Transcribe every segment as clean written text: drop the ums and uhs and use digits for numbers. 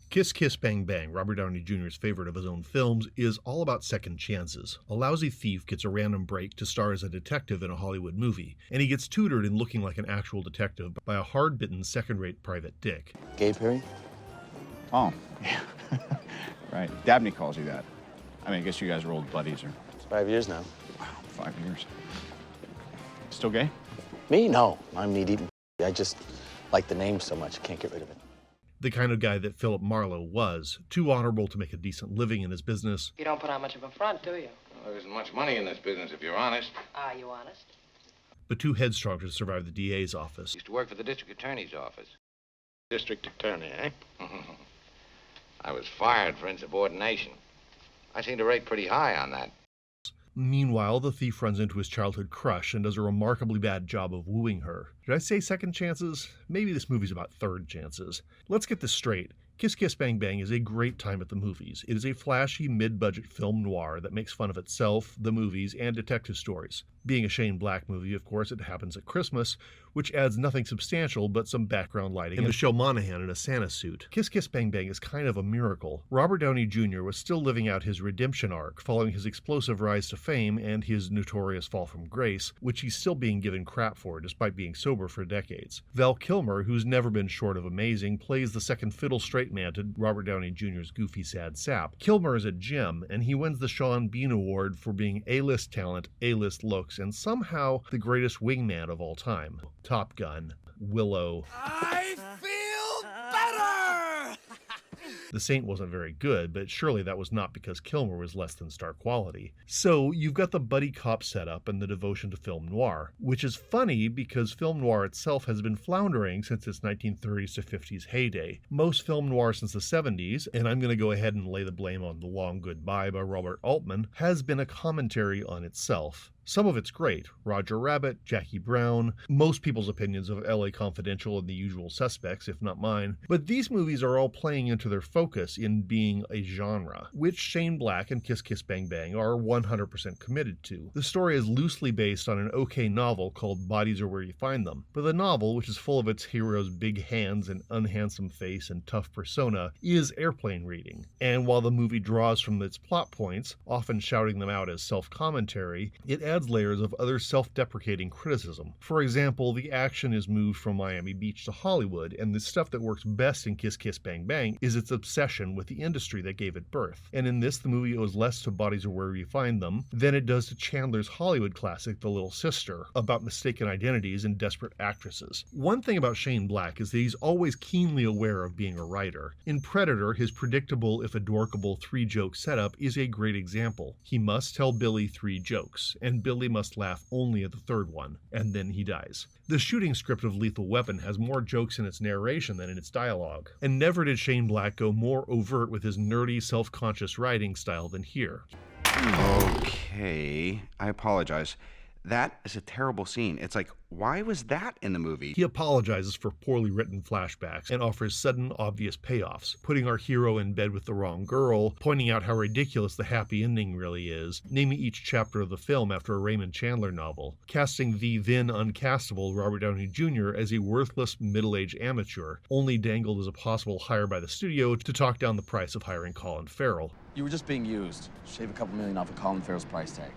Kiss Kiss Bang Bang, Robert Downey Jr.'s favorite of his own films, is all about second chances. A lousy thief gets a random break to star as a detective in a Hollywood movie, and he gets tutored in looking like an actual detective by a hard-bitten second-rate private dick. Gay Perry? Oh, yeah. Right. Dabney calls you that. I mean, I guess you guys are old buddies, or... It's 5 years now. Wow, 5 years. Still gay? Me? No. I'm meat-eating. I just like the name so much, I can't get rid of it. The kind of guy that Philip Marlowe was, too honorable to make a decent living in his business. You don't put on much of a front, do you? Well, there isn't much money in this business, if you're honest. Are you honest? But too headstrong to survive the DA's office. Used to work for the district attorney's office. District attorney, eh? I was fired for insubordination. I seem to rate pretty high on that. Meanwhile, the thief runs into his childhood crush and does a remarkably bad job of wooing her. Did I say second chances? Maybe this movie's about third chances. Let's get this straight. Kiss Kiss Bang Bang is a great time at the movies. It is a flashy, mid-budget film noir that makes fun of itself, the movies, and detective stories. Being a Shane Black movie, of course, it happens at Christmas, which adds nothing substantial but some background lighting and Michelle Monaghan in a Santa suit. Kiss Kiss Bang Bang is kind of a miracle. Robert Downey Jr. was still living out his redemption arc, following his explosive rise to fame and his notorious fall from grace, which he's still being given crap for despite being sober for decades. Val Kilmer, who's never been short of amazing, plays the second fiddle straight man to Robert Downey Jr.'s goofy sad sap. Kilmer is a gem, and he wins the Sean Bean Award for being A-list talent, A-list looks, and somehow the greatest wingman of all time. Top Gun, Willow. I feel better! The Saint wasn't very good, but surely that was not because Kilmer was less than star quality. So you've got the buddy cop setup and the devotion to film noir, which is funny because film noir itself has been floundering since its 1930s to 50s heyday. Most film noir since the 70s, and I'm going to go ahead and lay the blame on The Long Goodbye by Robert Altman, has been a commentary on itself. Some of it's great. Roger Rabbit, Jackie Brown, most people's opinions of LA Confidential and The Usual Suspects, if not mine. But these movies are all playing into their focus in being a genre, which Shane Black and Kiss Kiss Bang Bang are 100% committed to. The story is loosely based on an okay novel called Bodies Are Where You Find Them, but the novel, which is full of its hero's big hands and unhandsome face and tough persona, is airplane reading. And while the movie draws from its plot points, often shouting them out as self-commentary, it adds layers of other self-deprecating criticism. For example, the action is moved from Miami Beach to Hollywood, and the stuff that works best in Kiss Kiss Bang Bang is its obsession with the industry that gave it birth. And in this, the movie owes less to Bodies Are Where You Find Them than it does to Chandler's Hollywood classic, The Little Sister, about mistaken identities and desperate actresses. One thing about Shane Black is that he's always keenly aware of being a writer. In Predator, his predictable, if adorkable, three-joke setup is a great example. He must tell Billy 3 jokes, and Billy must laugh only at the third one, and then he dies. The shooting script of Lethal Weapon has more jokes in its narration than in its dialogue, and never did Shane Black go more overt with his nerdy, self-conscious writing style than here. Okay, I apologize. That is a terrible scene. It's like, why was that in the movie? He apologizes for poorly written flashbacks and offers sudden, obvious payoffs, putting our hero in bed with the wrong girl, pointing out how ridiculous the happy ending really is, naming each chapter of the film after a Raymond Chandler novel, casting the then uncastable Robert Downey Jr. as a worthless middle-aged amateur, only dangled as a possible hire by the studio to talk down the price of hiring Colin Farrell. You were just being used. Shave a couple million off of Colin Farrell's price tag.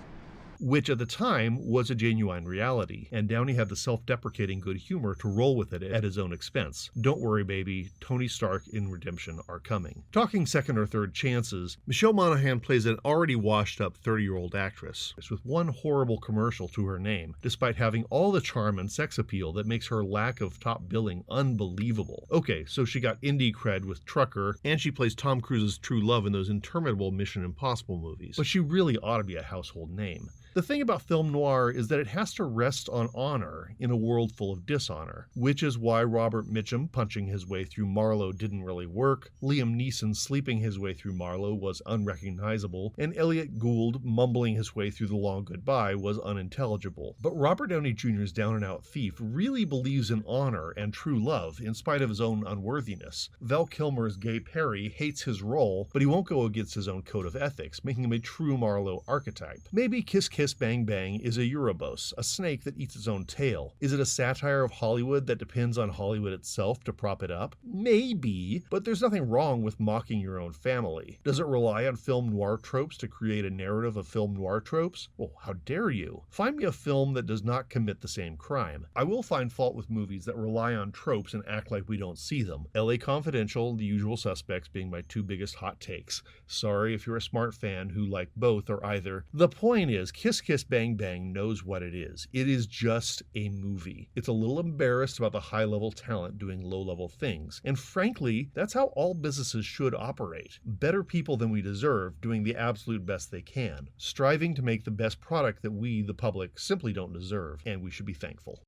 Which at the time was a genuine reality, and Downey had the self-deprecating good humor to roll with it at his own expense. Don't worry, baby, Tony Stark in Redemption are coming. Talking second or third chances, Michelle Monaghan plays an already washed-up 30-year-old actress with one horrible commercial to her name, despite having all the charm and sex appeal that makes her lack of top billing unbelievable. Okay, so she got indie cred with Trucker, and she plays Tom Cruise's true love in those interminable Mission Impossible movies, but she really ought to be a household name. The thing about film noir is that it has to rest on honor in a world full of dishonor, which is why Robert Mitchum punching his way through Marlowe didn't really work, Liam Neeson sleeping his way through Marlowe was unrecognizable, and Elliot Gould mumbling his way through The Long Goodbye was unintelligible. But Robert Downey Jr.'s down-and-out thief really believes in honor and true love in spite of his own unworthiness. Val Kilmer's Gay Perry hates his role, but he won't go against his own code of ethics, making him a true Marlowe archetype. Maybe Kiss Kiss Bang Bang is a Eurobos, a snake that eats its own tail. Is it a satire of Hollywood that depends on Hollywood itself to prop it up? Maybe, but there's nothing wrong with mocking your own family. Does it rely on film noir tropes to create a narrative of film noir tropes? Well, how dare you? Find me a film that does not commit the same crime. I will find fault with movies that rely on tropes and act like we don't see them. LA Confidential, The Usual Suspects being my two biggest hot takes. Sorry if you're a smart fan who like both or either. The point is, Kiss Kiss Bang Bang knows what it is. It is just a movie. It's a little embarrassed about the high-level talent doing low-level things. And frankly, that's how all businesses should operate. Better people than we deserve doing the absolute best they can, striving to make the best product that we, the public, simply don't deserve, and we should be thankful.